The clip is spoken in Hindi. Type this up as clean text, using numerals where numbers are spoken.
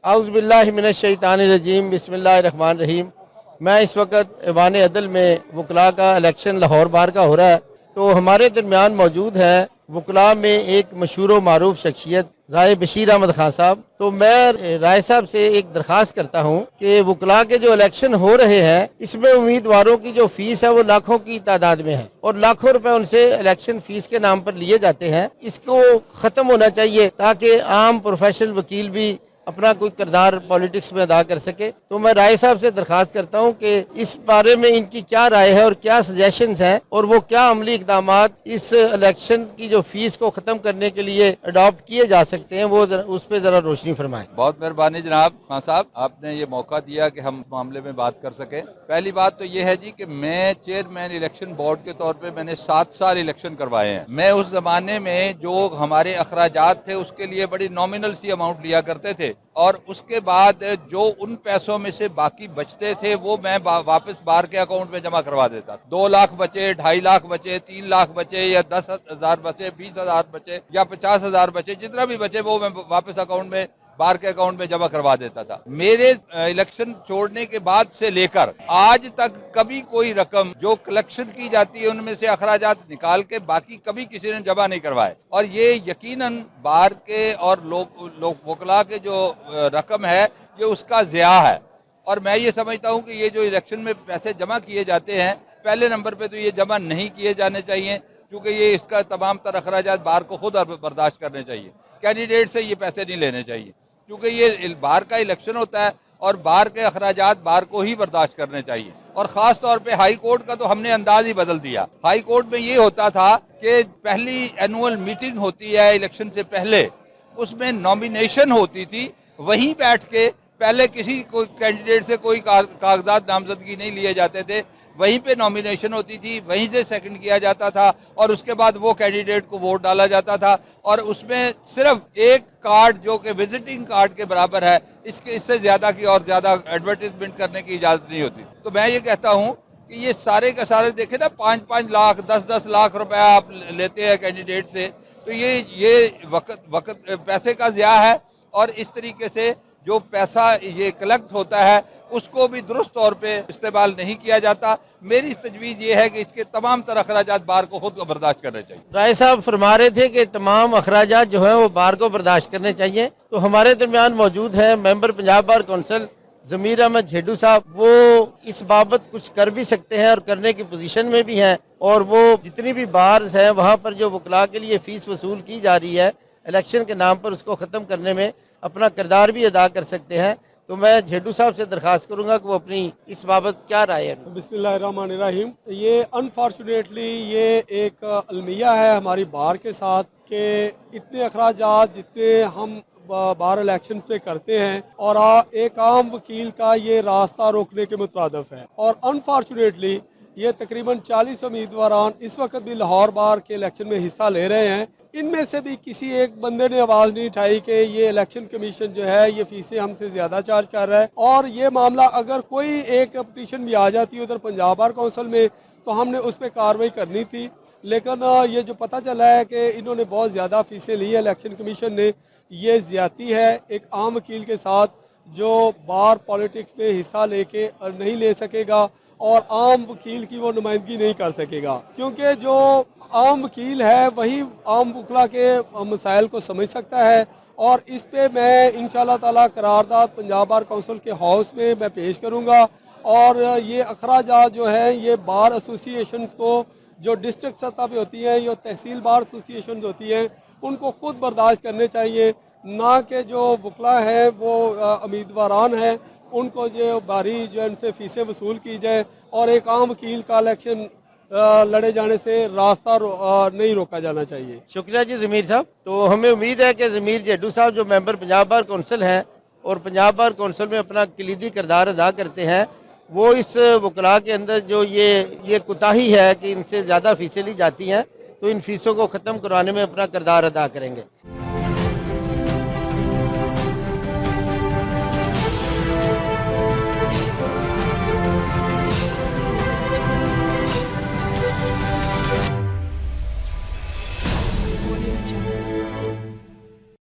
आउज़ुबिल्लाहि मिनश्शैतानिर्रजीम बिस्मिल्लाहिर्रहमानिर्रहीम। मैं इस वक्त ऐवान अदल में वकला का इलेक्शन लाहौर बार का हो रहा है, तो हमारे दरमियान मौजूद है वकला में एक मशहूर व मारूफ शख्सियत राय बशीर अहमद खान साहब। तो मैं राय साहब से एक दरख्वास्त करता हूँ कि वकला के जो इलेक्शन हो रहे हैं इसमें उम्मीदवारों की जो फीस है वो लाखों की तादाद में है और लाखों रुपए उनसे इलेक्शन फीस के नाम पर लिए जाते हैं। इसको ख़त्म होना चाहिए ताकि आम प्रोफेशनल वकील भी अपना कोई किरदार पॉलिटिक्स में अदा कर सके। तो मैं राय साहब से दरख्वास्त करता हूँ कि इस बारे में इनकी क्या राय है और क्या सजेशंस हैं और वो क्या अमली इकदाम इस इलेक्शन की जो फीस को ख़त्म करने के लिए अडॉप्ट किए जा सकते हैं, वो उस पर ज़रा रोशनी फरमाएं। बहुत मेहरबानी जनाब खान साहब, आपने ये मौका दिया कि हम मामले में बात कर सकें। पहली बात तो ये है जी कि मैं चेयरमैन इलेक्शन बोर्ड के तौर पे मैंने 7 साल इलेक्शन करवाए हैं। मैं उस जमाने में जो हमारे अखराजात थे उसके लिए बड़ी नॉमिनल सी अमाउंट लिया करते थे और उसके बाद जो उन पैसों में से बाकी बचते थे वो मैं वापस बार के अकाउंट में जमा करवा देता था। 2 लाख बचे, 2.5 लाख बचे, 3 लाख बचे या 10,000 बचे, 20,000 बचे या 50,000 बचे, जितना भी बचे वो मैं वापस अकाउंट में बार के अकाउंट में जमा करवा देता था। मेरे इलेक्शन छोड़ने के बाद से लेकर आज तक कभी कोई रकम जो कलेक्शन की जाती है उनमें से अखराजात निकाल के बाकी कभी किसी ने जमा नहीं करवाए। और ये यकीनन बार के और लोग वकला के जो रकम है ये उसका ज़िया है। और मैं ये समझता हूँ कि ये जो इलेक्शन में पैसे जमा किए जाते हैं पहले नंबर पे तो ये जमा नहीं किए जाने चाहिए, क्योंकि ये इसका तमाम तर अखराजात बार को खुद बर्दाश्त करने चाहिए। कैंडिडेट से ये पैसे नहीं लेने चाहिए, क्योंकि ये बार का इलेक्शन होता है और बार के अखराजात बार को ही बर्दाश्त करने चाहिए। और ख़ास तौर पे हाई कोर्ट का तो हमने अंदाज ही बदल दिया। हाई कोर्ट में ये होता था कि पहली एनुअल मीटिंग होती है इलेक्शन से पहले, उसमें नॉमिनेशन होती थी, वहीं बैठ के पहले किसी कोई कैंडिडेट से कोई कागजात नामजदगी नहीं लिए जाते थे, वहीं पे नॉमिनेशन होती थी, वहीं से सेकंड किया जाता था और उसके बाद वो कैंडिडेट को वोट डाला जाता था। और उसमें सिर्फ एक कार्ड जो कि विजिटिंग कार्ड के बराबर है, इससे ज़्यादा की और ज़्यादा एडवर्टीजमेंट करने की इजाज़त नहीं होती। तो मैं ये कहता हूँ कि ये सारे के सारे देखे ना 5-5 लाख 10-10 लाख रुपए आप लेते हैं कैंडिडेट से, तो ये वक्त पैसे का ज़िया है। और इस तरीके से जो पैसा ये कलेक्ट होता है उसको भी दुरुस्त तौर पे इस्तेमाल नहीं किया जाता। मेरी तजवीज़ ये है कि इसके तमाम तर अखराजात बार को खुद को बर्दाश्त करने चाहिए। राय साहब फरमा रहे थे कि तमाम अखराजात जो है वो बार को बर्दाश्त करने चाहिए। तो हमारे दरमियान मौजूद है मेंबर पंजाब बार कौंसिल ज़मीर अहमद झेडू साहब। वो इस बाबत कुछ कर भी सकते हैं और करने की पोजीशन में भी हैं, और वो जितनी भी बार्स हैं वहाँ पर जो वकला के लिए फ़ीस वसूल की जा रही है इलेक्शन के नाम पर, उसको ख़त्म करने में अपना किरदार भी अदा कर सकते हैं। तो मैं झेडू साहब से दरख्वास्त करूंगा कि वो अपनी इस बाबत क्या राय है। बिस्मिल्लाहिर्रहमानिर्रहीम। ये अनफॉर्चुनेटली ये एक अलमिया है हमारी बार के साथ कि इतने अखराजात जितने हम बार इलेक्शन पे करते हैं और एक आम वकील का ये रास्ता रोकने के मुताबिक है। और अनफॉर्चुनेटली ये तकरीबन 40 उम्मीदवार इस वक्त भी लाहौर बार के इलेक्शन में हिस्सा ले रहे हैं। इनमें से भी किसी एक बंदे ने आवाज़ नहीं उठाई कि ये इलेक्शन कमीशन जो है ये फीसें हमसे ज़्यादा चार्ज कर रहा है। और ये मामला अगर कोई एक पटिशन भी आ जाती है उधर पंजाब बार कौंसिल में तो हमने उस पर कार्रवाई करनी थी, लेकिन ये जो पता चला है कि इन्होंने बहुत ज़्यादा फीसें ली है इलेक्शन कमीशन ने, ये ज़्यादती है एक आम वकील के साथ जो बार पॉलिटिक्स में हिस्सा लेके नहीं ले सकेगा और आम वकील की वो नुमाइंदगी नहीं कर सकेगा, क्योंकि जो आम वकील है वही आम वकला के मसाइल को समझ सकता है। और इस पे मैं इंशाल्लाह ताला करारदाद पंजाब बार कौंसिल के हाउस में मैं पेश करूँगा। और ये अखराजात जो है ये बार एसोसिएशन को जो डिस्ट्रिक्ट सतह पे होती हैं या तहसील बार एसोसिएशन होती हैं उनको खुद बर्दाश्त करने चाहिए, ना कि जो वकला है वो उम्मीदवारान हैं उनको जो बारी जो इनसे फ़ीसें वसूल की जाए और एक आम वकील का इलेक्शन लड़े जाने से रास्ता नहीं रोका जाना चाहिए। शुक्रिया जी ज़मीर साहब। तो हमें उम्मीद है कि ज़मीर झेडू साहब जो मेंबर पंजाब बार कौंसिल हैं और पंजाब बार कौंसिल में अपना कलीदी किरदार अदा करते हैं, वो इस वकला के अंदर जो ये कोताही है कि इनसे ज़्यादा फ़ीसें ली जाती हैं, तो इन फ़ीसों को ख़त्म करवाने में अपना किरदार अदा करेंगे।